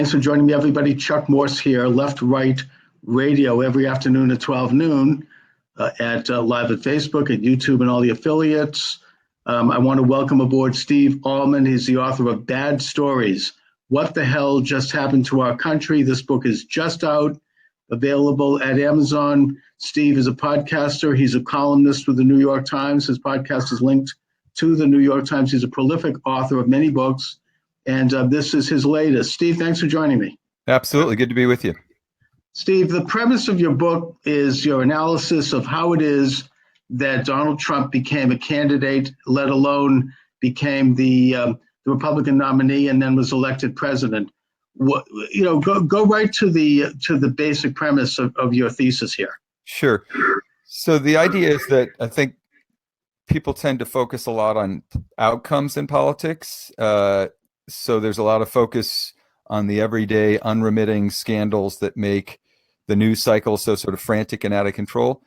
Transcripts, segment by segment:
Thanks for joining me, everybody. Chuck Morse here, Left Right Radio, every afternoon at 12 noon at live at Facebook, at YouTube, and all the affiliates. I want to welcome aboard Steve Almond. He's the author of Bad Stories: What the Hell Just Happened to Our Country. This book is just out, available at Amazon. Steve is a podcaster. He's a columnist with the New York Times. His podcast is linked to the New York Times. He's a prolific author of many books, and this is his latest. Steve, thanks for joining me. Absolutely. Good to be with you. Steve, the premise of your book is your analysis of how it is that Donald Trump became a candidate, let alone became the Republican nominee, and then was elected president. Go right to the basic premise of your thesis here. Sure. So the idea is that I think people tend to focus a lot on outcomes in politics. So there's a lot of focus on the everyday, unremitting scandals that make the news cycle so sort of frantic and out of control.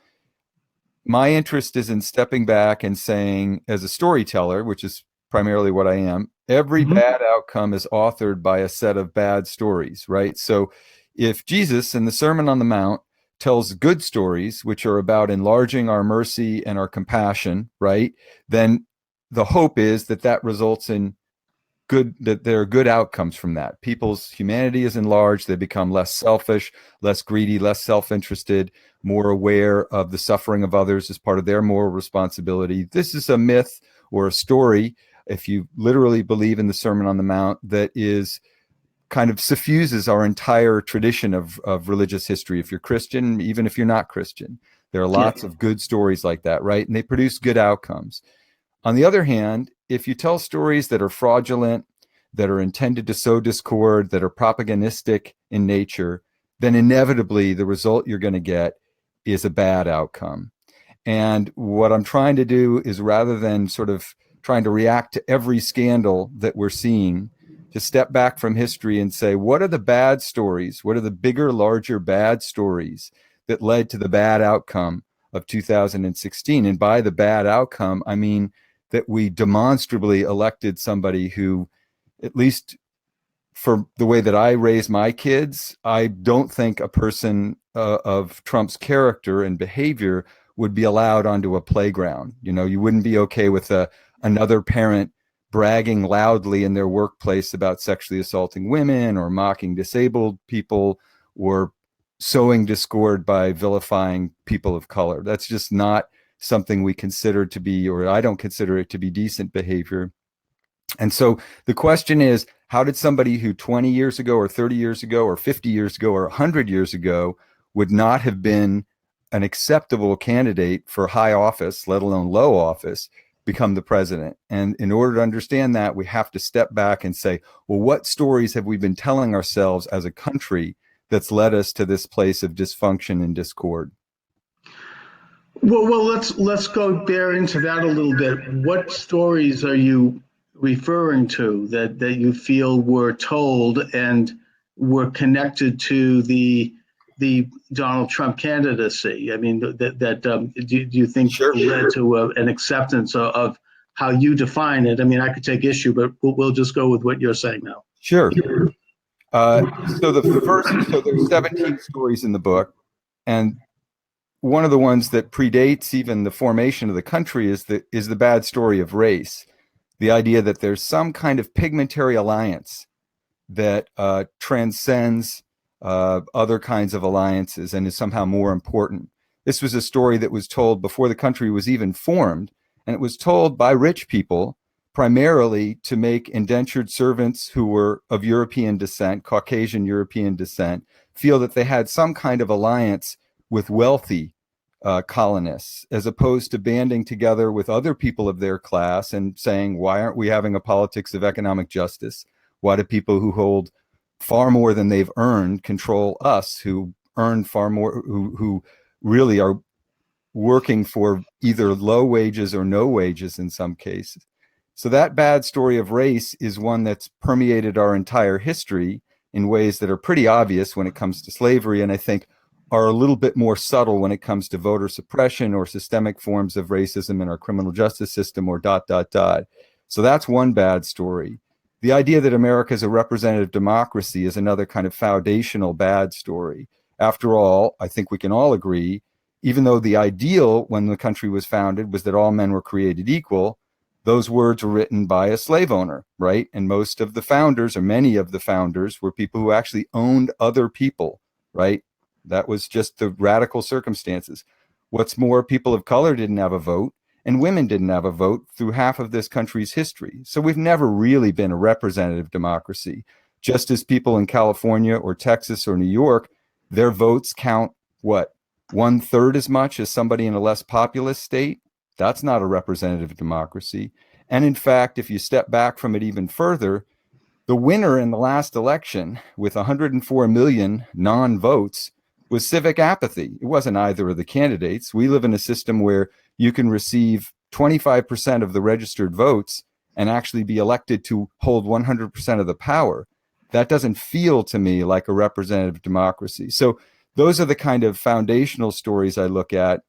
My interest is in stepping back and saying, as a storyteller, which is primarily what I am, every bad outcome is authored by a set of bad stories, right? So if Jesus in the Sermon on the Mount tells good stories, which are about enlarging our mercy and our compassion, right, then the hope is that that results in that there are good outcomes from that. People's humanity is enlarged. They become less selfish, less greedy, less self-interested, more aware of the suffering of others as part of their moral responsibility. This is a myth or a story, if you literally believe in the Sermon on the Mount, that is kind of suffuses our entire tradition of religious history. If you're Christian, even if you're not Christian, there are lots of good stories like that, right? And they produce good outcomes. On the other hand, if you tell stories that are fraudulent, that are intended to sow discord, that are propagandistic in nature, then inevitably the result you're going to get is a bad outcome. And what I'm trying to do is, rather than sort of trying to react to every scandal that we're seeing, to step back from history and say, what are the bad stories? What are the bigger, larger bad stories that led to the bad outcome of 2016? And by the bad outcome, I mean that we demonstrably elected somebody who, at least for the way that I raise my kids, I don't think a person of Trump's character and behavior would be allowed onto a playground. You know, you wouldn't be okay with another parent bragging loudly in their workplace about sexually assaulting women or mocking disabled people or sowing discord by vilifying people of color. That's just not something we consider to be, or I don't consider it to be, decent behavior. And so the question is, how did somebody who 20 years ago or 30 years ago or 50 years ago or 100 years ago would not have been an acceptable candidate for high office, let alone low office, become the president? And in order to understand that, we have to step back and say, well, what stories have we been telling ourselves as a country that's led us to this place of dysfunction and discord? Well, let's go there into that a little bit. What stories are you referring to that you feel were told and were connected to the Donald Trump candidacy? I mean, do you think led to an acceptance of how you define it? I mean, I could take issue, but we'll just go with what you're saying now. Sure. So there's 17 stories in the book, and one of the ones that predates even the formation of the country is the bad story of race. The idea that there's some kind of pigmentary alliance that transcends other kinds of alliances and is somehow more important. This was a story that was told before the country was even formed, and it was told by rich people primarily to make indentured servants who were of European descent, Caucasian European descent, feel that they had some kind of alliance with wealthy colonists, as opposed to banding together with other people of their class and saying, why aren't we having a politics of economic justice? Why do people who hold far more than they've earned control us, who earn far more, who really are working for either low wages or no wages in some cases? So that bad story of race is one that's permeated our entire history in ways that are pretty obvious when it comes to slavery, and I think are a little bit more subtle when it comes to voter suppression or systemic forms of racism in our criminal justice system, or ... So that's one bad story. the idea that America is a representative democracy is another kind of foundational bad story. After all, I think we can all agree, even though the ideal when the country was founded was that all men were created equal, those words were written by a slave owner, right? And most of the founders, or many of the founders, were people who actually owned other people, right? That was just the radical circumstances. What's more, people of color didn't have a vote, and women didn't have a vote through half of this country's history. So we've never really been a representative democracy. Just as people in California or Texas or New York, their votes count, what, 1/3 as much as somebody in a less populous state? That's not a representative democracy. And in fact, if you step back from it even further, the winner in the last election with 104 million non-votes was civic apathy. It wasn't either of the candidates. We live in a system where you can receive 25% of the registered votes and actually be elected to hold 100% of the power. That doesn't feel to me like a representative democracy. So those are the kind of foundational stories I look at.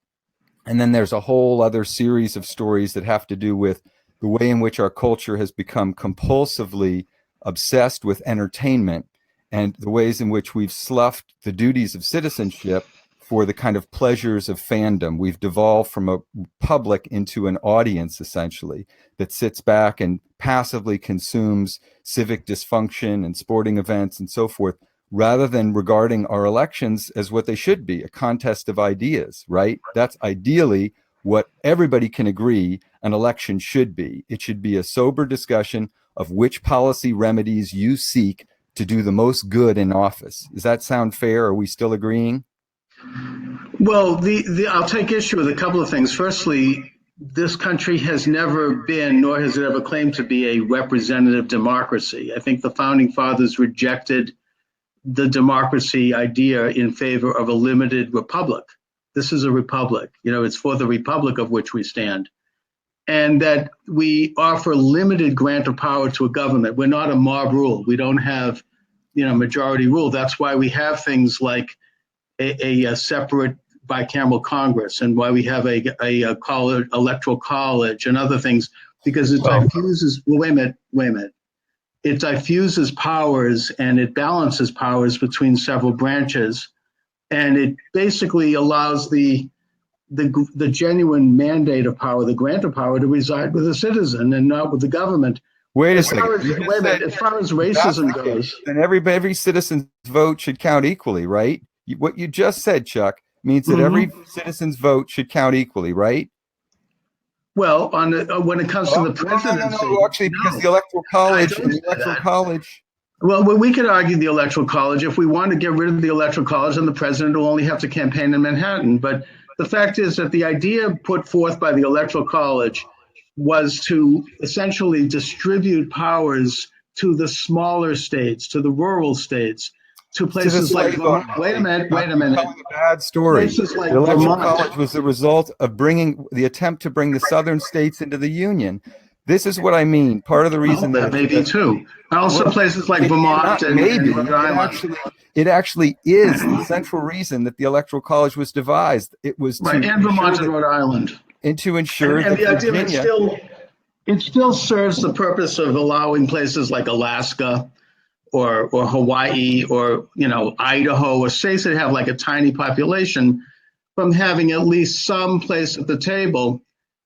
And then there's a whole other series of stories that have to do with the way in which our culture has become compulsively obsessed with entertainment and the ways in which we've sloughed the duties of citizenship for the kind of pleasures of fandom. We've devolved from a public into an audience, essentially, that sits back and passively consumes civic dysfunction and sporting events and so forth, rather than regarding our elections as what they should be, a contest of ideas, right? That's ideally what everybody can agree an election should be. It should be a sober discussion of which policy remedies you seek to do the most good in office. Does that sound fair? Are we still agreeing? Well, I'll take issue with a couple of things. Firstly, this country has never been, nor has it ever claimed to be, a representative democracy. I think the founding fathers rejected the democracy idea in favor of a limited republic. This is a republic. It's for the republic of which we stand. And that we offer limited grant of power to a government. We're not a mob rule. We don't have, majority rule. That's why we have things like a separate bicameral Congress, and why we have a electoral college and other things, because it diffuses. Well, wait a minute. It diffuses powers and it balances powers between several branches, and it basically allows the genuine mandate of power, the grant of power, to reside with the citizen and not with the government. Wait a second. As far as racism goes, then every citizen's vote should count equally, right? What you just said, Chuck, means that every citizen's vote should count equally, right? Well, when it comes to the presidency, no, actually, because the electoral college. Well, we could argue the electoral college. If we want to get rid of the electoral college, then the president will only have to campaign in Manhattan. But the fact is that the idea put forth by the electoral college was to essentially distribute powers to the smaller states, to the rural states, to places like Vermont. Wait a minute. A bad story. Places like the electoral Vermont. college was the result of bringing the attempt to bring the southern states into the union. This is what I mean. Part of the reason that may be too. Also, places like Vermont and Rhode Island. It actually is the central reason that the electoral college was devised. It was right, and Vermont and Rhode Island, and to ensure and that the idea Virginia, it still serves the purpose of allowing places like Alaska or Hawaii or Idaho, or states that have like a tiny population, from having at least some place at the table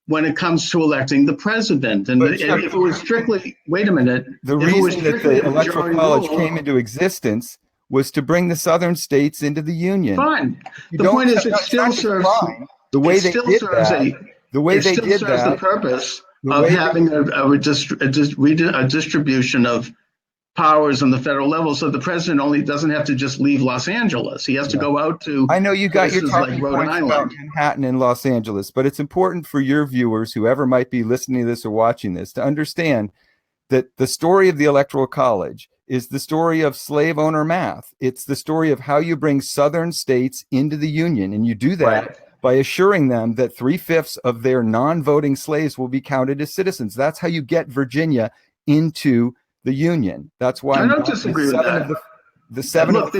when it comes to electing the president. And if it was strictly, wait a minute, the reason that the electoral college came into existence was to bring the southern states into the union. Fine. The point is, it still serves the way they did that. The way they did that, the purpose of having a distribution of powers on the federal level, so the president only doesn't have to just leave Los Angeles. He has to go out to. I know you got your talking like points about Manhattan and Los Angeles, but it's important for your viewers, whoever might be listening to this or watching this, to understand that the story of the Electoral College is the story of slave owner math. It's the story of how you bring southern states into the union, and you do that by assuring them that 3/5 of their non-voting slaves will be counted as citizens. That's how you get Virginia into the union. That's why I don't disagree with that. The seven. Look,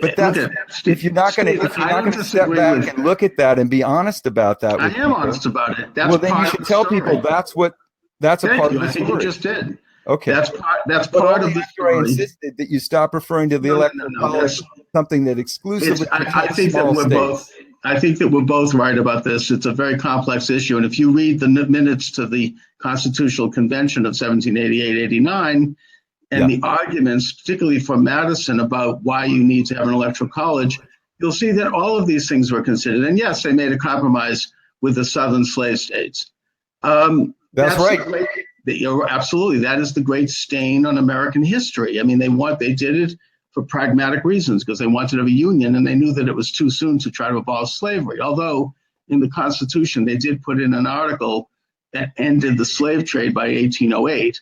but that's if you're not going to step back and look at that and be honest about that. I am honest about it. That's well, then you should tell people that's a part of the story. You just did. Okay. That's part of the after I story. insisted that you stop referring to the electoral college, something that exclusively I think that small we're states. both. I think that we're both right about this. It's a very complex issue, and if you read the minutes to the Constitutional Convention of 1788-89 and the arguments, particularly for Madison, about why you need to have an electoral college, you'll see that all of these things were considered. And yes, they made a compromise with the southern slave states. That's right. Absolutely. That is the great stain on American history. I mean, they did it for pragmatic reasons because they wanted to have a union, and they knew that it was too soon to try to abolish slavery. Although in the Constitution, they did put in an article that ended the slave trade by 1808.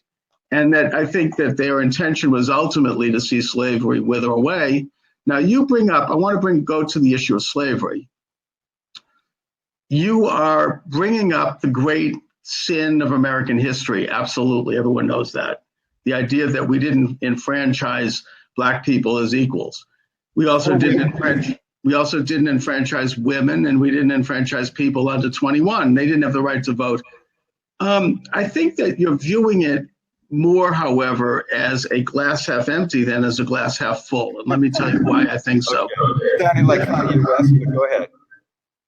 And that I think that their intention was ultimately to see slavery wither away. Now you bring up, go to the issue of slavery. You are bringing up the great sin of American history. Absolutely, everyone knows that. The idea that we didn't enfranchise Black people as equals. We also didn't enfranchise women, and we didn't enfranchise people under 21. They didn't have the right to vote. I think that you're viewing it more, however, as a glass half empty than as a glass half full. And let me tell you why I think so. Okay. Sounding like Kanye West, but go ahead.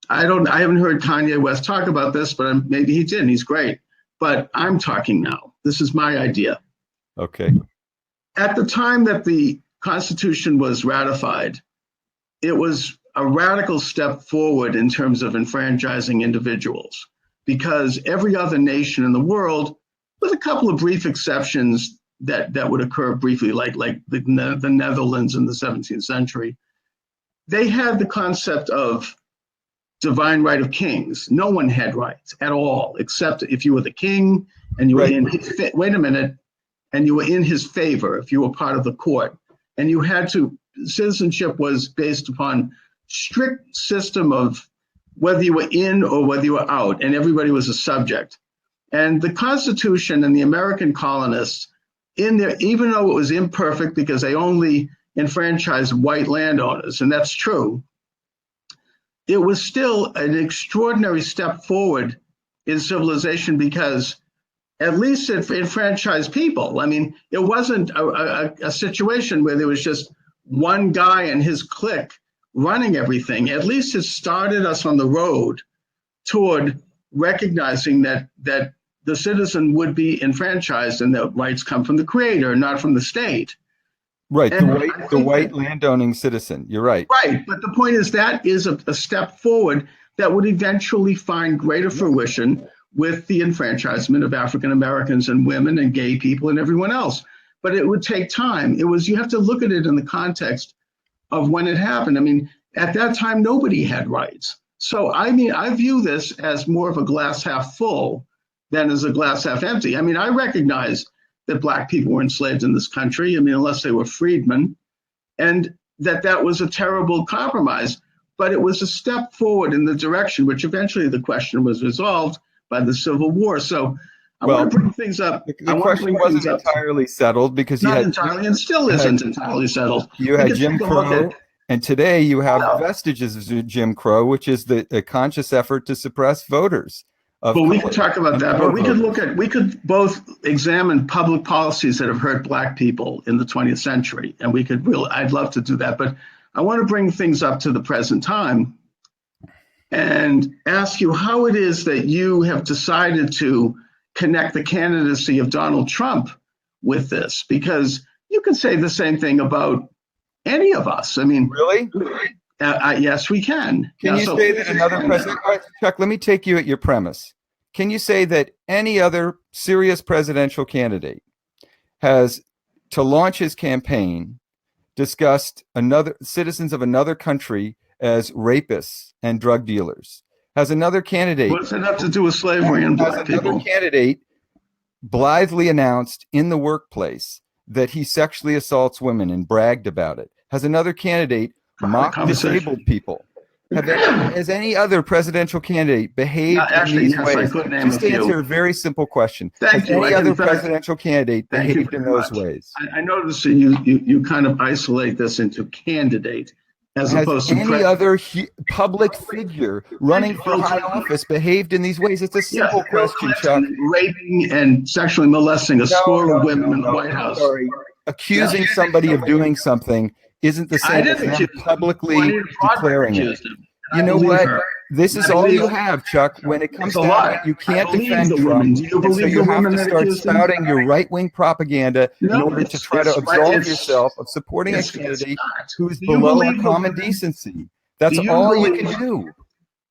I haven't heard Kanye West talk about this, but maybe he did. He's great. But I'm talking now. This is my idea. Okay. At the time that the Constitution was ratified, it was a radical step forward in terms of enfranchising individuals, because every other nation in the world, with a couple of brief exceptions that would occur briefly, like the Netherlands in the 17th century, they had the concept of divine right of kings. No one had rights at all, except if you were the king and you were in and you were in his favor, if you were part of the court. And you had to, citizenship was based upon strict system of whether you were in or whether you were out, and everybody was a subject. And the Constitution and the American colonists, in there, even though it was imperfect because they only enfranchised white landowners, and that's true, it was still an extraordinary step forward in civilization because at least it enfranchised people. I mean, it wasn't a situation where there was just one guy and his clique running everything. At least it started us on the road toward recognizing that the citizen would be enfranchised and that rights come from the creator, not from the state. Right, the white landowning citizen. You're right. Right, but the point is that is a step forward that would eventually find greater fruition with the enfranchisement of African Americans and women and gay people and everyone else. But it would take time. You have to look at it in the context of when it happened. I mean, at that time, nobody had rights. So, I mean, I view this as more of a glass half full than as a glass half empty. I mean, I recognize that Black people were enslaved in this country. I mean, unless they were freedmen, and that was a terrible compromise. But it was a step forward in the direction which eventually the question was resolved by the Civil War. So I want to bring things up. The question wasn't entirely settled because you had entirely and still isn't entirely settled. You had Jim Crow, and today you have vestiges of Jim Crow, which is a conscious effort to suppress voters. But we could talk about that. But we could both examine public policies that have hurt Black people in the 20th century, and I'd love to do that. But I want to bring things up to the present time and ask you how it is that you have decided to connect the candidacy of Donald Trump with this, because you can say the same thing about any of us. I mean, really? Yes, we can. Can you say that another president, Chuck, let me take you at your premise. Can you say that any other serious presidential candidate has, to launch his campaign, discussed citizens of another country as rapists and drug dealers? Has another candidate... What's it have to do with slavery and Black people? Has another candidate blithely announced in the workplace that he sexually assaults women and bragged about it? Has another candidate mocked disabled people? Has any other presidential candidate behaved in these ways? Just answer a very simple question. Has any other presidential candidate behaved in those ways? I noticed you kind of isolate this into candidate. as Has opposed to any other public figure running for high office behaved in these ways? It's a simple question, Chuck. Raping and sexually molesting a score of women in the White House. Sorry. Accusing somebody of doing something isn't the same as them publicly declaring it. You know what? This is all you have, Chuck. When it comes down to it, you can't defend Trump. And so you have to start spouting your right-wing propaganda in order to try to absolve yourself of supporting a candidate who's below our common decency. That's all you can do.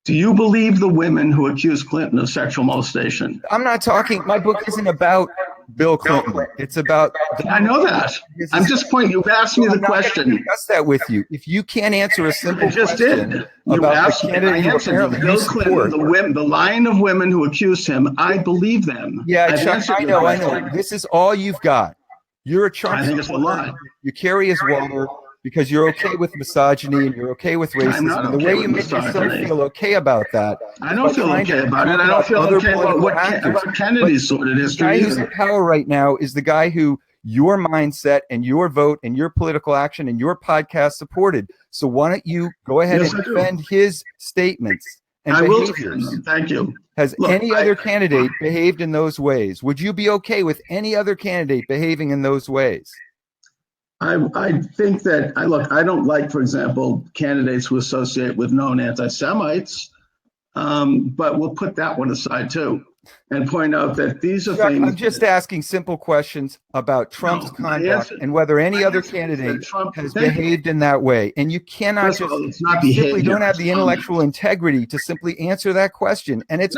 Do you believe the women who accuse Clinton of sexual molestation? I'm not talking, my book isn't about Bill Clinton. It's about... I know that. I'm just pointing, you've asked me the question. I'm discuss that with you. If you can't answer a simple question You about asked the me, candidate you apparently Bill Clinton, support. the line of women who accused him, I believe them. Yeah, Chuck, I know. This is all you've got. You're a Trump I think it's a lie. You carry his water because you're okay with misogyny and you're okay with racism. And the way you make yourself feel okay about that. I don't feel okay about it. I don't feel okay about Kennedy's sordid history. The guy who's in power right now is the guy who your mindset and your vote and your political action and your podcast supported. So why don't you go ahead and defend his statements and behaviors? Thank you. Has any other candidate behaved in those ways? Would you be okay with any other candidate behaving in those ways? I think that, I don't like, for example, candidates who associate with known anti-Semites, but we'll put that one aside too and point out that these are things. I'm just asking simple questions about Trump's conduct and whether any other candidate has behaved in that way. And you cannot simply don't have the intellectual integrity to simply answer that question. And it's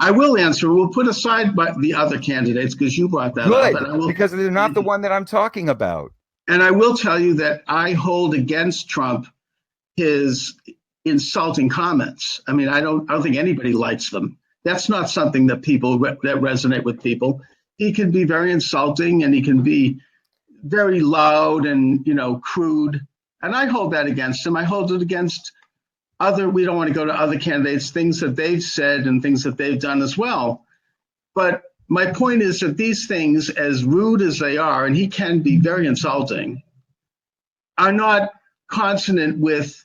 I will answer. We'll put aside the other candidates because you brought that up. Because they're not the one that I'm talking about. And I will tell you that I hold against Trump his insulting comments. I mean, I don't think anybody likes them. That's not something that that resonate with people. He can be very insulting and he can be very loud and, crude. And I hold that against him. I hold it against we don't want to go to other candidates, things that they've said and things that they've done as well. But my point is that these things, as rude as they are, and he can be very insulting, are not consonant with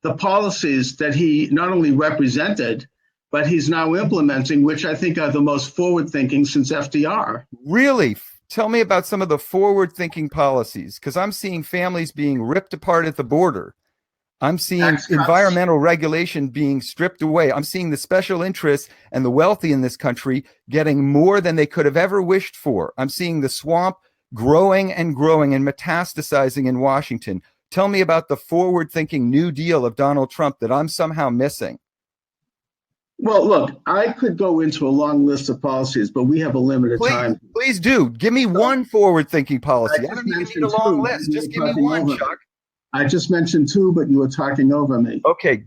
the policies that he not only represented, but he's now implementing, which I think are the most forward-thinking since FDR. Really? Tell me about some of the forward-thinking policies, because I'm seeing families being ripped apart at the border. I'm seeing environmental regulation being stripped away. I'm seeing the special interests and the wealthy in this country getting more than they could have ever wished for. I'm seeing the swamp growing and growing and metastasizing in Washington. Tell me about the forward-thinking New Deal of Donald Trump that I'm somehow missing. Well, look, I could go into a long list of policies, but we have a limited time. Please do. Give me one forward-thinking policy. I don't even need a long list. Just give me one, Chuck. I just mentioned two, but you were talking over me. Okay.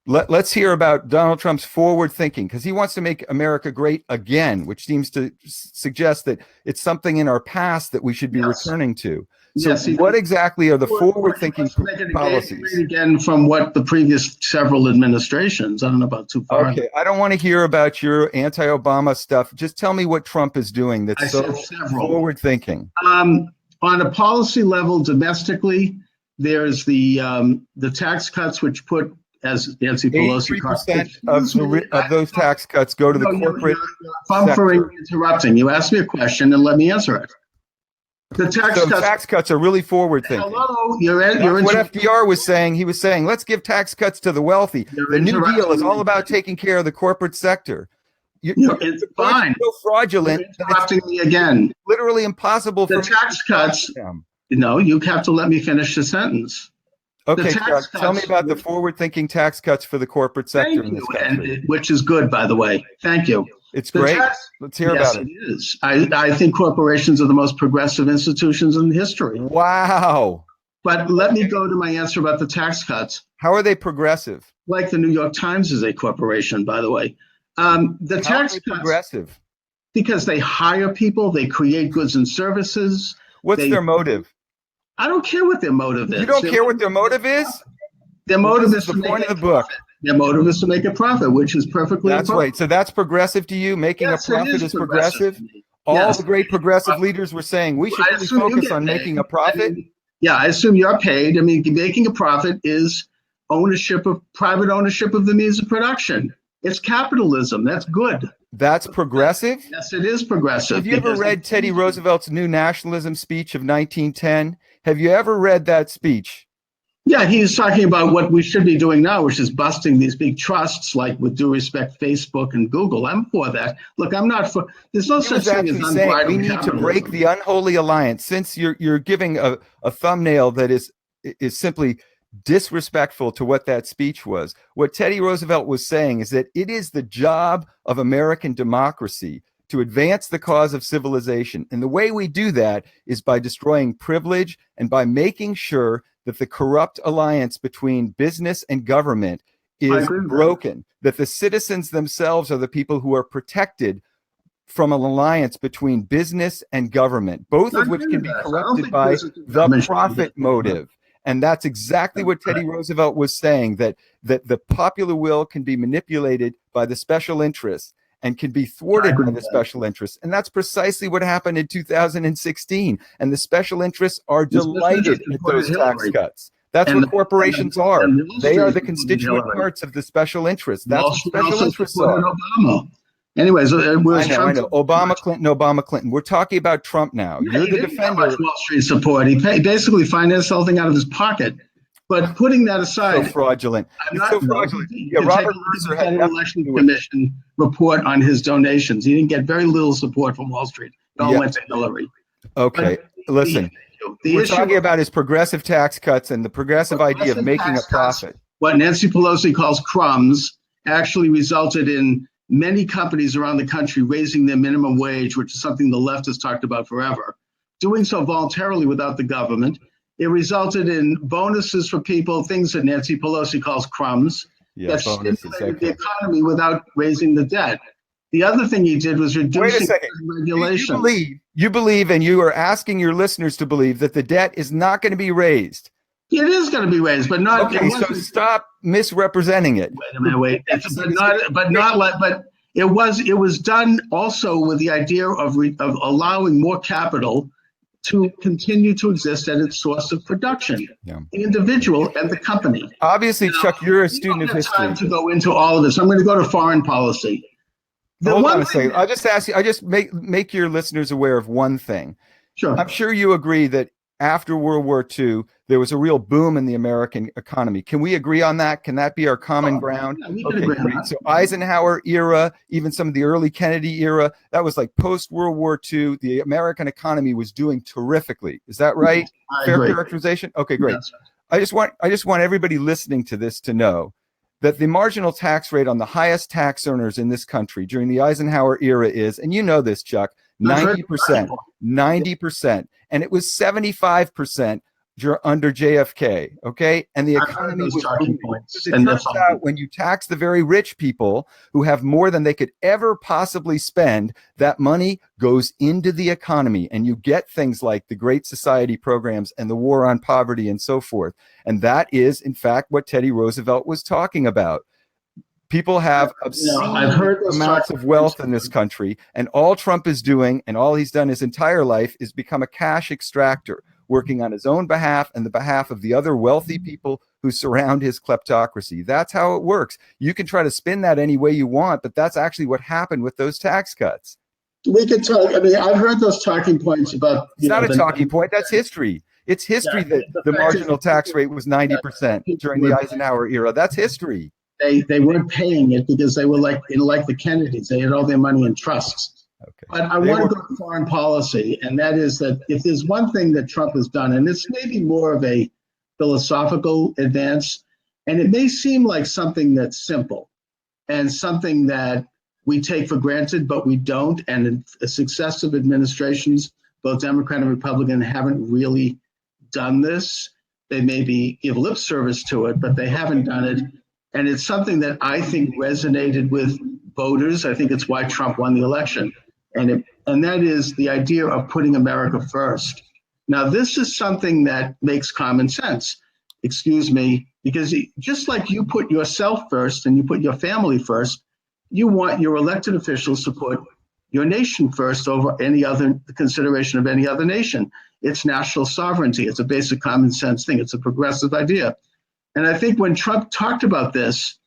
Let's hear about Donald Trump's forward thinking, because he wants to make America great again, which seems to suggest that it's something in our past that we should be returning to. So what exactly are the forward-thinking policies? Again, from what the previous several administrations, I don't know about too far. Okay, I don't want to hear about your anti-Obama stuff. Just tell me what Trump is doing that's so forward-thinking. On a policy level, domestically, there's the tax cuts, which put, as Nancy Pelosi, 83% of those tax cuts go to the corporate sector. Interrupting. You asked me a question and let me answer it. The tax cuts are really forward thinking. Hello, that's what FDR was saying. He was saying, let's give tax cuts to the wealthy. The New Deal is all about taking care of the corporate sector. It's fine. So fraudulent. You're interrupting me again. Literally impossible for the tax cuts. No, you have to let me finish the sentence. Okay, Chuck, tell me about the forward-thinking tax cuts for the corporate sector in this country. Which is good, by the way. Thank you. It's great. Let's hear about it. Yes, it is. I think corporations are the most progressive institutions in history. Wow. But let me go to my answer about the tax cuts. How are they progressive? Like the New York Times is a corporation, by the way. The tax cuts, progressive? Because they hire people, they create goods and services. What's their motive? I don't care what their motive is. You don't care what their motive is? Their motive is the point of the book. Their motive is to make a profit, which is perfectly right. So that's progressive to you? Making a profit is progressive? All the great progressive leaders were saying we should really focus on making a profit? Yeah, I assume you're paid. I mean, making a profit is private ownership of the means of production. It's capitalism. That's good. That's progressive? Yes, it is progressive. Have you ever read Teddy Roosevelt's New Nationalism speech of 1910? Have you ever read that speech? Yeah, he's talking about what we should be doing now, which is busting these big trusts, like with due respect, Facebook and Google. I'm for that. Look, I'm not for. There's no such thing as unbridled we need to break the unholy alliance. Since you're giving a thumbnail that is simply disrespectful to what that speech was. What Teddy Roosevelt was saying is that it is the job of American democracy to advance the cause of civilization. And the way we do that is by destroying privilege and by making sure that the corrupt alliance between business and government is broken, that the citizens themselves are the people who are protected from an alliance between business and government, both of which can be corrupted by the profit motive. And that's exactly what Teddy Roosevelt was saying, that the popular will can be manipulated by the special interests and can be thwarted by the special interests. And that's precisely what happened in 2016. And the special interests are delighted at those tax cuts. That's what corporations are. They are the constituent parts of the special interests. That's what special interests are. Anyways, I know. Obama, Clinton. We're talking about Trump now. You're the defender. Wall Street support. He basically financed something out of his pocket. But putting that aside, so fraudulent. I'm not so fraudulent. Yeah, Robert Mercer had an election commission report on his donations. He didn't get very little support from Wall Street. It all went to Hillary. Okay, but listen. We're talking about his progressive tax cuts and the progressive idea of making a profit. What Nancy Pelosi calls crumbs actually resulted in many companies around the country raising their minimum wage, which is something the left has talked about forever, doing so voluntarily without the government. It resulted in bonuses for people, things that Nancy Pelosi calls crumbs, that stimulated the economy without raising the debt. The other thing he did was reducing regulation. You believe, and you are asking your listeners to believe, that the debt is not going to be raised. It is going to be raised, but not. Okay, so stop misrepresenting it. Wait a minute, but it was done also with the idea of allowing more capital to continue to exist at its source of production, the individual and the company. Obviously, now, Chuck, you're a student of history. Time to go into all of this. I'm going to go to foreign policy. Hold on a second. I'll just ask you. I just make your listeners aware of one thing. Sure. I'm sure you agree that after World War II, there was a real boom in the American economy. Can we agree on that? Can that be our common ground? Yeah, okay, great. So Eisenhower era, even some of the early Kennedy era, that was like post-World War II. The American economy was doing terrifically. Is that right? Fair characterization? Okay, great. Yes. I just want everybody listening to this to know that the marginal tax rate on the highest tax earners in this country during the Eisenhower era is, and you know this, Chuck, 90%, 90%. And it was 75% under JFK, okay? And the economy was booming. It turns out when you tax the very rich people who have more than they could ever possibly spend, that money goes into the economy and you get things like the Great Society programs and the war on poverty and so forth. And that is, in fact, what Teddy Roosevelt was talking about. People have obscene amounts of wealth in this country, and all Trump is doing, and all he's done his entire life, is become a cash extractor, working on his own behalf and the behalf of the other wealthy people who surround his kleptocracy. That's how it works. You can try to spin that any way you want, but that's actually what happened with those tax cuts. We could talk. I mean, I've heard those talking points about. It's not a talking point. That's history. It's history that the marginal tax rate was 90% during the Eisenhower era. That's history. They weren't paying it because they were like the Kennedys. They had all their money in trusts. Okay. But I want to go to foreign policy, and that is that if there's one thing that Trump has done, and it's maybe more of a philosophical advance, and it may seem like something that's simple and something that we take for granted, but we don't. And successive administrations, both Democrat and Republican, haven't really done this. They maybe give lip service to it, but they haven't done it. And it's something that I think resonated with voters. I think it's why Trump won the election. And that is the idea of putting America first. Now, this is something that makes common sense, because just like you put yourself first and you put your family first, you want your elected officials to put your nation first over any other consideration of any other nation. It's national sovereignty. It's a basic common sense thing. It's a progressive idea. And I think when Trump talked about this,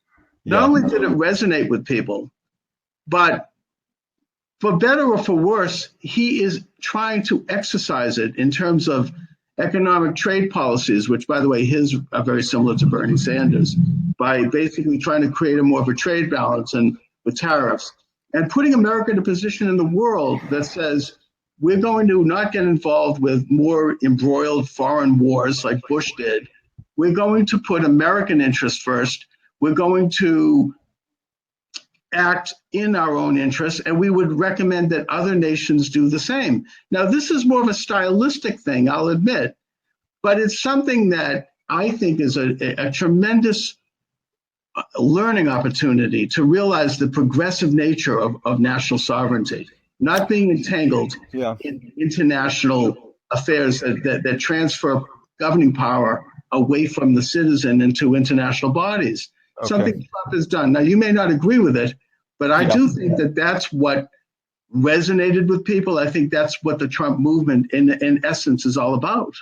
not only did it resonate with people, but for better or for worse, he is trying to exercise it in terms of economic trade policies, which, by the way, his are very similar to Bernie Sanders, by basically trying to create a more of a trade balance and with tariffs, and putting America in a position in the world that says we're going to not get involved with more embroiled foreign wars like Bush did. We're going to put American interests first. We're going to act in our own interests, and we would recommend that other nations do the same. Now, this is more of a stylistic thing, I'll admit, but it's something that I think is a tremendous learning opportunity to realize the progressive nature of national sovereignty, not being entangled in international affairs that transfer governing power away from the citizen into international bodies. Okay. Something Trump has done. Now, you may not agree with it, but I do think that that's what resonated with people. I think that's what the Trump movement in essence is all about.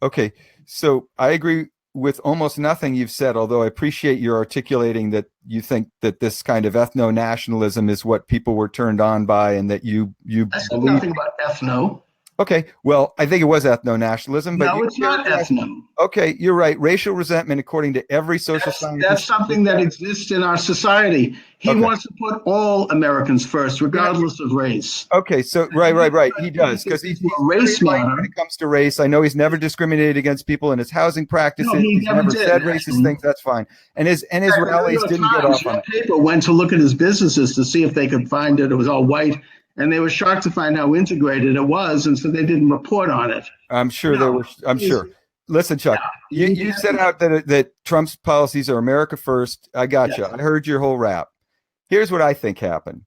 Okay, so I agree with almost nothing you've said, although I appreciate your articulating that you think that this kind of ethno-nationalism is what people were turned on by, and that you I said nothing about ethno. Okay, well, I think it was ethno-nationalism, but no, it's not ethno. Okay, you're right. Racial resentment, according to every social scientist. That's something that exists in our society. He wants to put all Americans first, regardless of race. Okay, so right. He does, because he's race model. When it comes to race, I know he's never discriminated against people in his housing practices. No, he's never said racist things. That's fine. And his rallies didn't get off on it. Paper went to look at his businesses to see if they could find it. It was all white. And they were shocked to find how integrated it was, and so they didn't report on it. I'm sure they were. I'm sure. Listen, Chuck, you set out that Trump's policies are America first. I got you. I heard your whole rap. Here's what I think happened.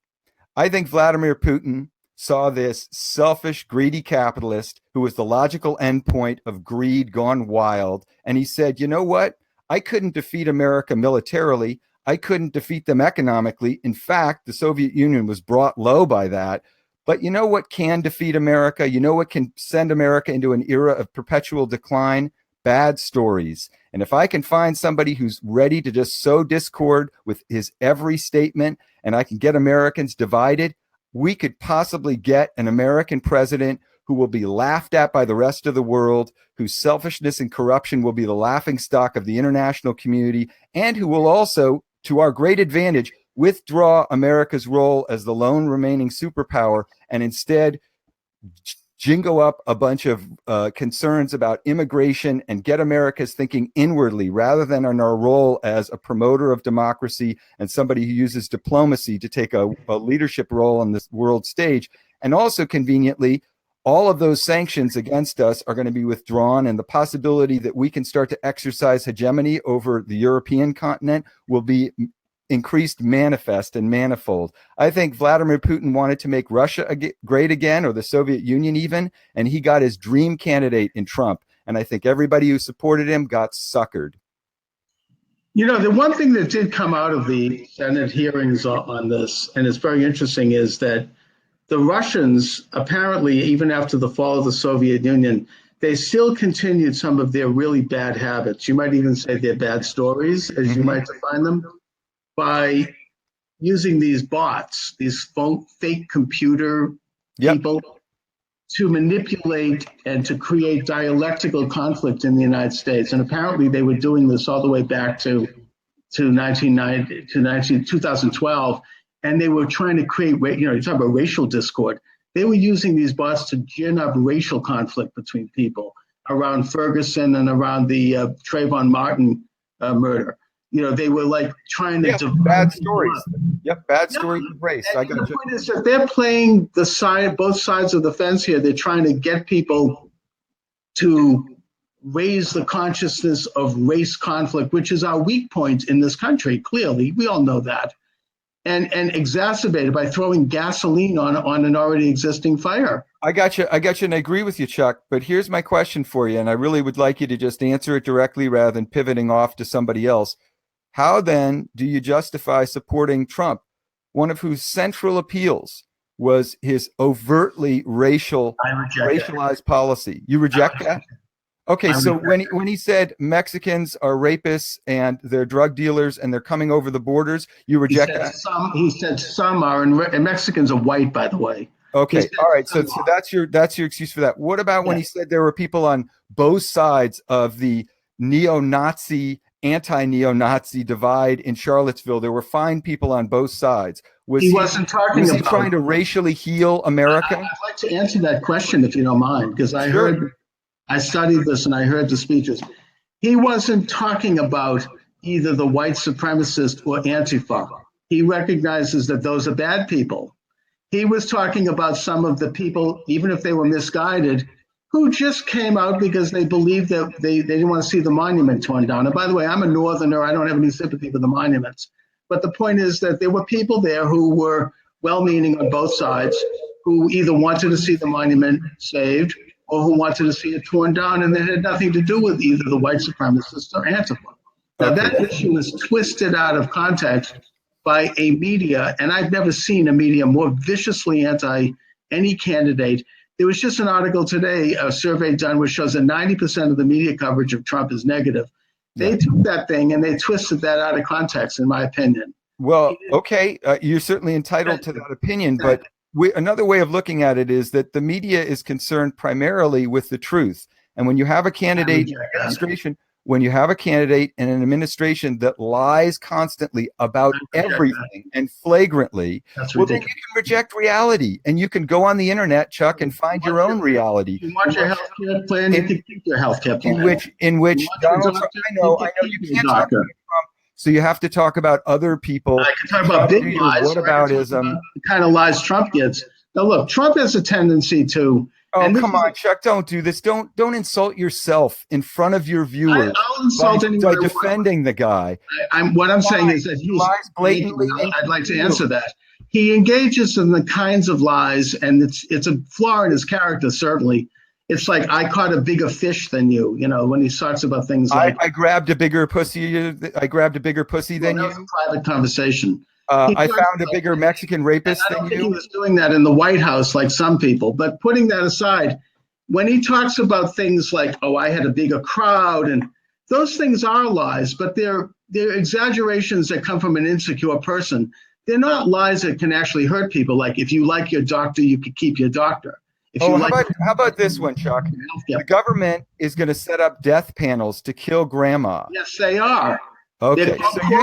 I think Vladimir Putin saw this selfish, greedy capitalist who was the logical endpoint of greed gone wild, and he said, you know what? I couldn't defeat America militarily. I couldn't defeat them economically. In fact, the Soviet Union was brought low by that. But you know what can defeat America? You know what can send America into an era of perpetual decline? Bad stories. And if I can find somebody who's ready to just sow discord with his every statement, and I can get Americans divided, we could possibly get an American president who will be laughed at by the rest of the world, whose selfishness and corruption will be the laughingstock of the international community, and who will also, to our great advantage, withdraw America's role as the lone remaining superpower and instead jingo up a bunch of concerns about immigration and get America's thinking inwardly rather than on our role as a promoter of democracy and somebody who uses diplomacy to take a leadership role on this world stage. And also conveniently, all of those sanctions against us are going to be withdrawn, and the possibility that we can start to exercise hegemony over the European continent will be increased manifest and manifold. I think Vladimir Putin wanted to make Russia great again, or the Soviet Union even, and he got his dream candidate in Trump. And I think everybody who supported him got suckered. You know, the one thing that did come out of the Senate hearings on this, and it's very interesting, is that the Russians, apparently, even after the fall of the Soviet Union, they still continued some of their really bad habits. You might even say their bad stories, as you might define them, by using these bots, these fake computer people, to manipulate and to create dialectical conflict in the United States. And apparently they were doing this all the way back to 2012. And they were trying to create, you talk about racial discord. They were using these bots to gin up racial conflict between people around Ferguson and around the Trayvon Martin murder. They were like trying to bad stories. Bad stories of race. The point is that they're playing both sides of the fence here. They're trying to get people to raise the consciousness of race conflict, which is our weak point in this country. Clearly, we all know that. And exacerbated by throwing gasoline on an already existing fire. I got you, and I agree with you, Chuck. But here's my question for you, and I really would like you to just answer it directly rather than pivoting off to somebody else. How then do you justify supporting Trump, one of whose central appeals was his overtly racialized policy. You reject that? Okay, so when he said Mexicans are rapists and they're drug dealers and they're coming over the borders, you reject that? He said some are, and Mexicans are white, by the way. Okay, all right. So that's your excuse for that. What about when he said there were people on both sides of the neo-Nazi, anti-neo-Nazi divide in Charlottesville? There were fine people on both sides. Was he trying to racially heal America? I'd like to answer that question if you don't mind, because I studied this and I heard the speeches. He wasn't talking about either the white supremacist or Antifa. He recognizes that those are bad people. He was talking about some of the people, even if they were misguided, who just came out because they believed that they didn't want to see the monument torn down. And by the way, I'm a Northerner. I don't have any sympathy for the monuments. But the point is that there were people there who were well-meaning on both sides, who either wanted to see the monument saved or who wanted to see it torn down, and that had nothing to do with either the white supremacists or Antifa. Now, that issue is twisted out of context by a media, and I've never seen a media more viciously anti any candidate. There was just an article today, a survey done, which shows that 90% of the media coverage of Trump is negative. They took that thing and they twisted that out of context, in my opinion. Well, okay, you're certainly entitled to that opinion, but another way of looking at it is that the media is concerned primarily with the truth. And when you have a candidate in an administration that lies constantly about everything and flagrantly, well, then you can reject reality and you can go on the internet, Chuck, and find your own reality. You want your health care plan, you can keep your health care plan. In which Donald Trump, I know you can't talk about Trump, so you have to talk about other people. I can talk about big lies. Whataboutism. The kind of lies Trump gets. Now, look, Trump has a tendency to. Oh, come on, Chuck! Don't do this. Don't insult yourself in front of your viewers. I'll insult by defending the guy. What I'm saying is that he lies blatantly. I'd like to answer that. He engages in the kinds of lies, and it's a flaw in his character. Certainly, it's like I caught a bigger fish than you. You know, when he talks about things like I grabbed a bigger pussy. I grabbed a bigger pussy than you. That was a private conversation. I found a bigger Mexican rapist than you. I don't think he was doing that in the White House like some people. But putting that aside, when he talks about things like, oh, I had a bigger crowd, and those things are lies, but they're exaggerations that come from an insecure person. They're not lies that can actually hurt people. Like, if you like your doctor, you could keep your doctor. How about this one, Chuck? The government is going to set up death panels to kill grandma. Yes, they are. Okay,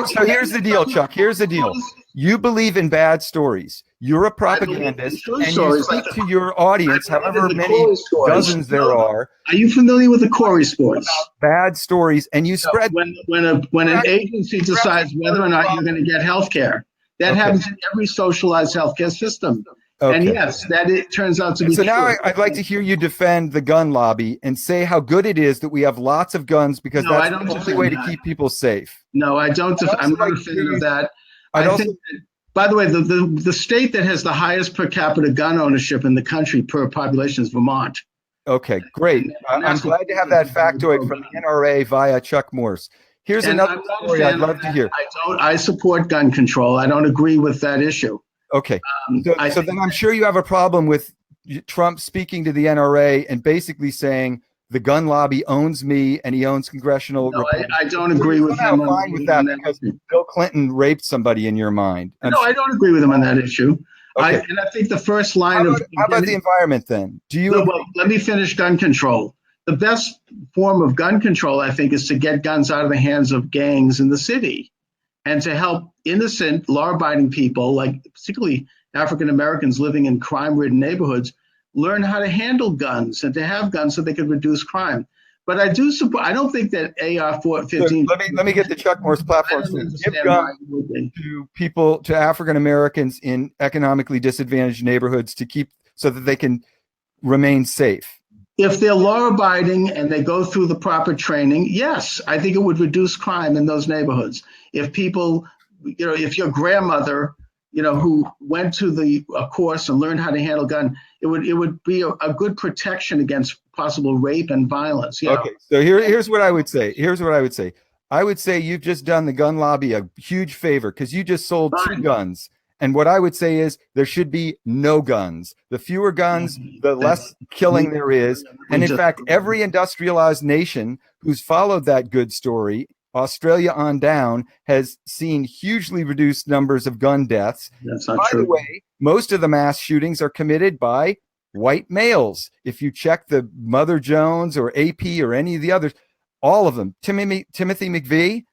so here's the deal, Chuck. Here's the deal. You believe in bad stories. You're a propagandist, and you speak to your audience, however many dozens there are. Are you familiar with the Corey stories? Bad stories, and you spread. When an agency decides whether or not you're going to get health care, that happens in every socialized healthcare system. Okay. And yes, it turns out to be so true. Now I'd like to hear you defend the gun lobby and say how good it is that we have lots of guns, because that's the only way to keep people safe. No, I don't. I'm not a fan of that. I think that, by the way, the state that has the highest per capita gun ownership in the country per population is Vermont. Okay, great. I'm glad to have that factoid from the NRA via Chuck Morse. Here's another story I'd love to hear. I support gun control. I don't agree with that issue. Okay, so then I'm sure you have a problem with Trump speaking to the NRA and basically saying the gun lobby owns me and he owns congressional. No, I don't agree with him. I'm fine with that because Bill Clinton raped somebody in your mind. No, I don't agree with him on that issue. Okay. And I think the first line how about the environment then? Well, let me finish gun control. The best form of gun control, I think, is to get guns out of the hands of gangs in the city, and to help innocent, law-abiding people, like particularly African Americans living in crime-ridden neighborhoods, learn how to handle guns and to have guns so they can reduce crime. But I do support. I don't think that AR-15. Let me get the Chuck Morse platform. Give guns to people, to African Americans in economically disadvantaged neighborhoods so that they can remain safe. If they're law-abiding and they go through the proper training, yes, I think it would reduce crime in those neighborhoods. If people, if your grandmother, who went to a course and learned how to handle gun, it would be a good protection against possible rape and violence. Okay, so here's what I would say. I would say you've just done the gun lobby a huge favor because you just sold 2 guns. And what I would say is there should be no guns. The fewer guns, the less killing there is. And in fact, every industrialized nation who's followed that good story, Australia on down, has seen hugely reduced numbers of gun deaths. That's not By true. the way, most of the mass shootings are committed by white males. If you check the Mother Jones or AP or any of the others, all of them. Timothy McVeigh,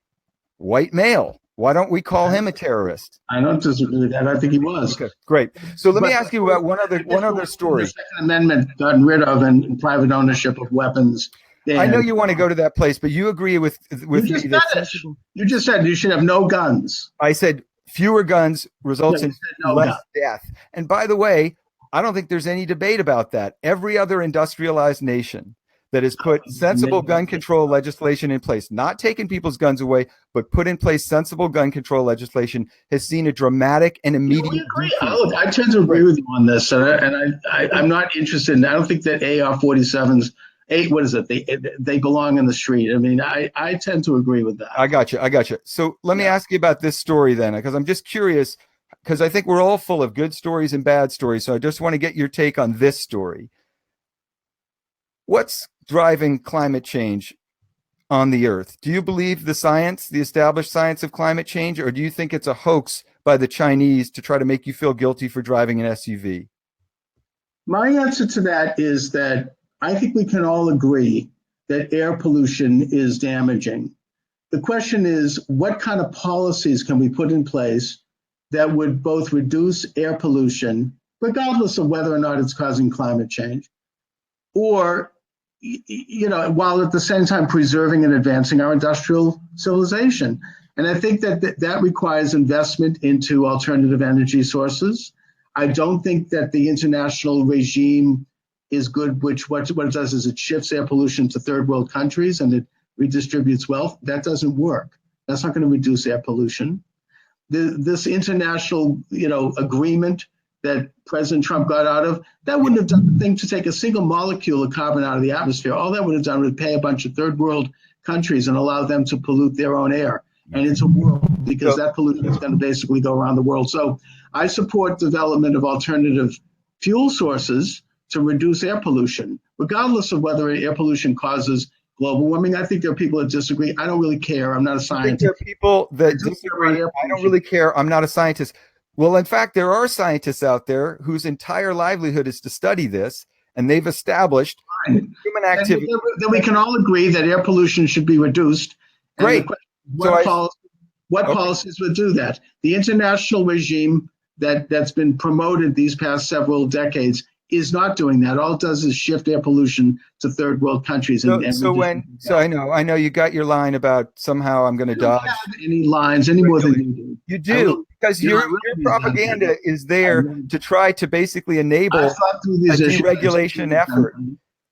white male. Why don't we call him a terrorist? I don't disagree with that. I think he was. Okay, great. So let me ask you about one other story. The Second Amendment gotten rid of and private ownership of weapons. I know you want to go to that place, but you agree with you just me said that it. You just said you should have no guns. I said fewer guns results in less death. And by the way, I don't think there's any debate about that. Every other industrialized nation that has put sensible gun control legislation in place, not taking people's guns away, but put in place sensible gun control legislation, has seen a dramatic and immediate decrease. I tend to agree with you on this, and I'm not interested. I don't think that AR-47s, what is it? They belong in the street. I mean, I tend to agree with that. I got you. So let me ask you about this story then, because I'm just curious, because I think we're all full of good stories and bad stories. So I just want to get your take on this story. What's driving climate change on the earth? Do you believe the science, the established science of climate change, or do you think it's a hoax by the Chinese to try to make you feel guilty for driving an SUV? My answer to that is that I think we can all agree that air pollution is damaging. The question is, what kind of policies can we put in place that would both reduce air pollution, regardless of whether or not it's causing climate change, or while at the same time preserving and advancing our industrial civilization. And I think that requires investment into alternative energy sources. I don't think that the international regime is good, which what it does is it shifts air pollution to third world countries and it redistributes wealth. That doesn't work. That's not going to reduce air pollution. This international, agreement that President Trump got out of, that wouldn't have done the thing to take a single molecule of carbon out of the atmosphere. All that would have done would pay a bunch of third world countries and allow them to pollute their own air. And it's a world, because that pollution is going to basically go around the world. So I support development of alternative fuel sources to reduce air pollution, regardless of whether air pollution causes global warming. I think there are people that disagree. I don't really care. I'm not a scientist. There are people that disagree. I don't really care. I'm not a scientist. Well, in fact, there are scientists out there whose entire livelihood is to study this, and they've established human activity. Then we can all agree that air pollution should be reduced. Great. What policies would do that? The international regime that's been promoted these past several decades is not doing that. All it does is shift air pollution to third world countries. I know you got your line about somehow I'm going to dodge. Don't have any lines any more than you do. You do, because your propaganda is there to try to basically enable a deregulation effort.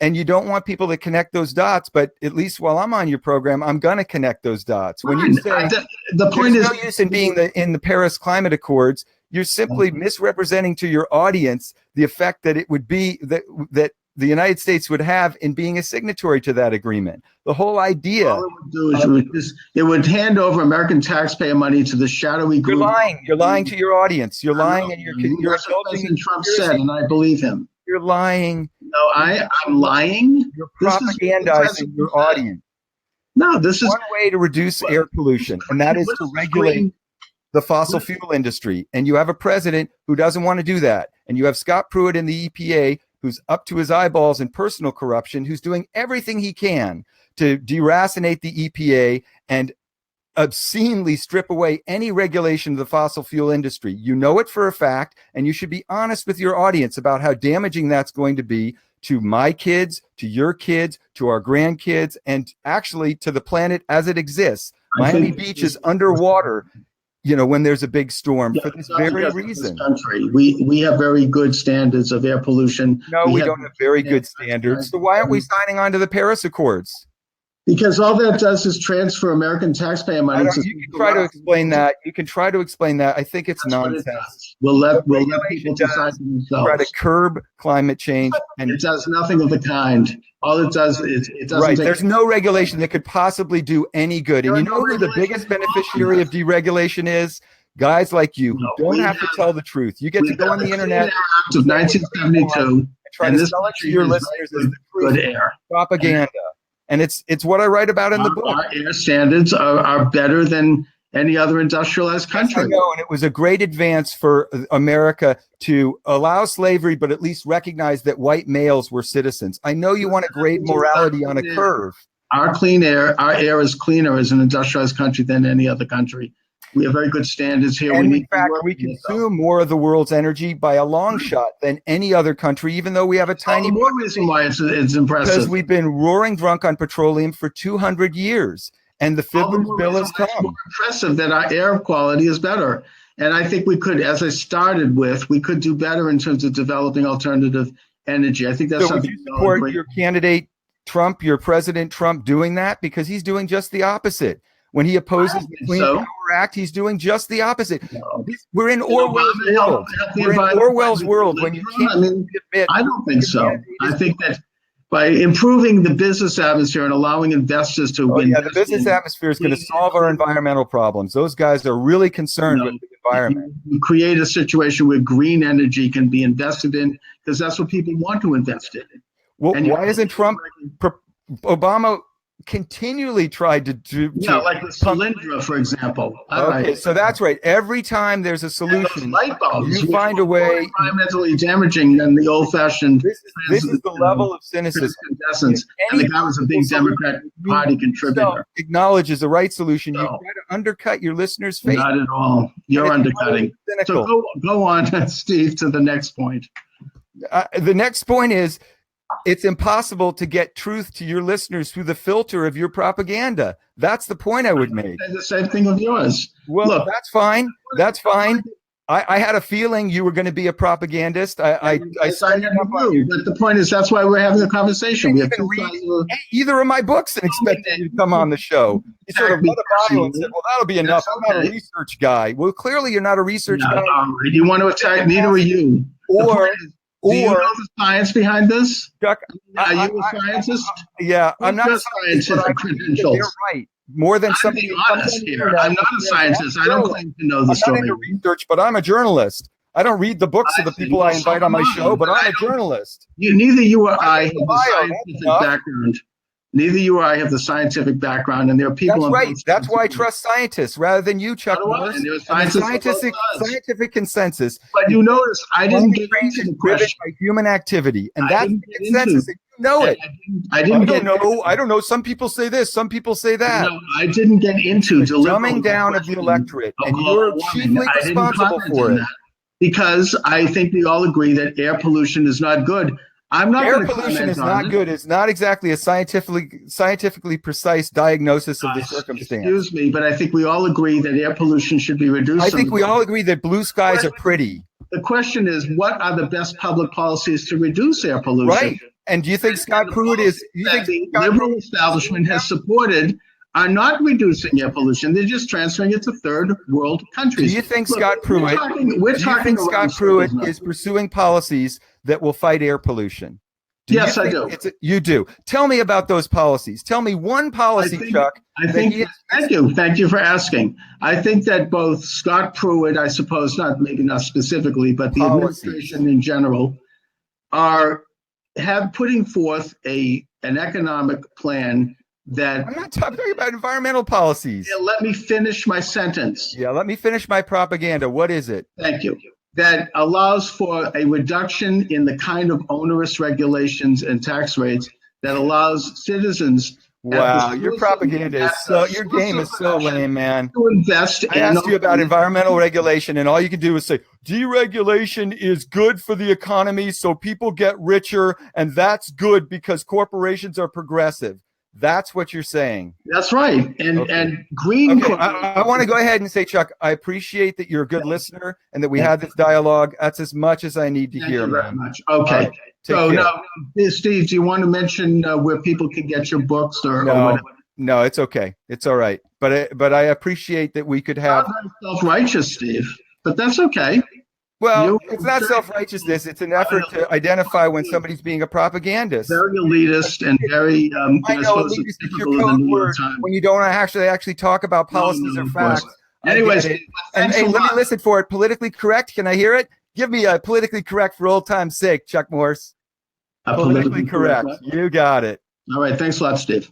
And you don't want people to connect those dots, but at least while I'm on your program, I'm going to connect those dots. When you say the point is no use in being in the Paris Climate Accords, you're simply misrepresenting to your audience the effect that it would be that the United States would have in being a signatory to that agreement. The whole idea. All it would do is it would hand over American taxpayer money to the shadowy group. You're lying to your audience. You're lying, and you're That's what President Trump said, and I believe him. You're lying. No, I'm lying. You're propagandizing your audience. No, this is one way to reduce air pollution, and that is to regulate the fossil fuel industry. And you have a president who doesn't want to do that. And you have Scott Pruitt in the EPA, who's up to his eyeballs in personal corruption, who's doing everything he can to deracinate the EPA and obscenely strip away any regulation of the fossil fuel industry. You know it for a fact, and you should be honest with your audience about how damaging that's going to be to my kids, to your kids, to our grandkids, and actually to the planet as it exists. Miami Beach is underwater, when there's a big storm for this very reason. This country. We have very good standards of air pollution. No, we don't have very good standards. So why aren't we signing on to the Paris Accords? Because all that does is transfer American taxpayer money. You can try to explain that. I think it's nonsense. We'll let people decide for themselves. Try to curb climate change, and it does nothing of the kind. All it does is it doesn't. Right. There's no regulation that could possibly do any good. And you know who the biggest beneficiary of deregulation is? guys like you who don't have to tell the truth. You get to go on the internet. Act of 1972, and try to sell it to your listeners as the good air propaganda. And it's what I write about in the book. Our air standards are better than any other industrialized country. Yes, I know, and it was a great advance for America to allow slavery, but at least recognize that white males were citizens. I know you want to grade morality on a curve. Our air is cleaner as an industrialized country than any other country. We have very good standards here. And in fact, we consume more of the world's energy by a long shot than any other country, even though we have a tiny. More reason why it's impressive. Because we've been roaring drunk on petroleum for 200 years. And the Fiddler's Bill has come. It's more impressive that our air quality is better. And I think we could, as I started with, we could do better in terms of developing alternative energy. I think that's something. Would you support your candidate Trump, your President Trump, doing that? Because he's doing just the opposite. When he opposes the Clean Power Act, he's doing just the opposite. No. We're in Orwell's world. We're in Orwell's world. When you can't admit, I don't think so. I think that by improving the business atmosphere and allowing investors to the business atmosphere is going to solve our environmental problems. Those guys are really concerned with the environment. You create a situation where green energy can be invested in because that's what people want to invest in. Well, why isn't Obama continually tried to do like the Solyndra, for example. Okay, so that's right. Every time there's a solution, light bulbs, you find a way. Environmentally damaging than the old-fashioned. This is the level of cynicism. And the guy was a big Democrat Party contributor. Acknowledges the right solution. You try to undercut your listeners' faith. Not at all. You're undercutting. So go on, Steve, to the next point. The next point is, it's impossible to get truth to your listeners through the filter of your propaganda. That's the point I would make. The same thing with yours. Well, look, that's fine. That's fine. I had a feeling you were going to be a propagandist. I signed up you. But the point is, that's why we're having a conversation. We have read either of my books and expect you to come on the show. You sort of let a bio and said, well, that'll be enough. I'm not a research guy. Well, clearly you're not a research guy. You want to attack, neither are you. Do you know the science behind this? Chuck, are you a scientist? Yeah, I'm not a scientist. Credentials. You're right. More than somebody. I'm not a scientist. I don't claim to know the story. I'm not into research, but I'm a journalist. I don't read the books of the people I invite on my show, but I'm a journalist. Neither you or I have the scientific background. Neither you or I have the scientific background, and there are people. That's right. That's why I trust scientists rather than you, Chuck Morse. Scientific consensus. But you notice I didn't get into the question. By human activity, and that's the consensus. You know it. I don't know. Some people say this. Some people say that. No, I didn't get into the dumbing down of the electorate, and you're chiefly responsible for it. Because I think we all agree that air pollution is not good. Air pollution is not good. It's not exactly a scientifically precise diagnosis of the circumstance. Excuse me, but I think we all agree that air pollution should be reduced. I think we all agree that blue skies are pretty. The question is, what are the best public policies to reduce air pollution? Right. And do you think Scott Pruitt is? The liberal establishment has supported are not reducing air pollution. They're just transferring it to third world countries. Do you think Scott Pruitt is pursuing policies that will fight air pollution? Yes, I do. You do. Tell me about those policies. Tell me one policy, Chuck. Thank you for asking. I think that both Scott Pruitt, I suppose, maybe not specifically, but the administration in general, have putting forth an economic plan that. I'm not talking about environmental policies. Yeah, let me finish my sentence. Yeah, let me finish my propaganda. What is it? Thank you. That allows for a reduction in the kind of onerous regulations and tax rates that allows citizens. Wow, your propaganda is your game is so lame, man. To invest. I asked you about environmental regulation, and all you can do is say deregulation is good for the economy, so people get richer, and that's good because corporations are progressive. That's what you're saying. That's right. And green. Okay. I want to go ahead and say, Chuck, I appreciate that you're a good listener and that we had this dialogue. That's as much as I need to hear. Thank you very much. Okay. Right. So now, Steve, do you want to mention where people can get your books or whatever? No, it's okay. It's all right. But I appreciate that we could have. Not self-righteous, Steve, but that's okay. Well, it's not self-righteously. It's an effort to identify when somebody's being a propagandist. Very elitist and very. I know elitist is your code word when you don't actually talk about policies or facts. Anyways, And thanks hey, a let me lot. listen for it. Politically correct. Can I hear it? Give me a politically correct for old time's sake, Chuck Morse. Politically correct. You got it. All right. Thanks a lot, Steve.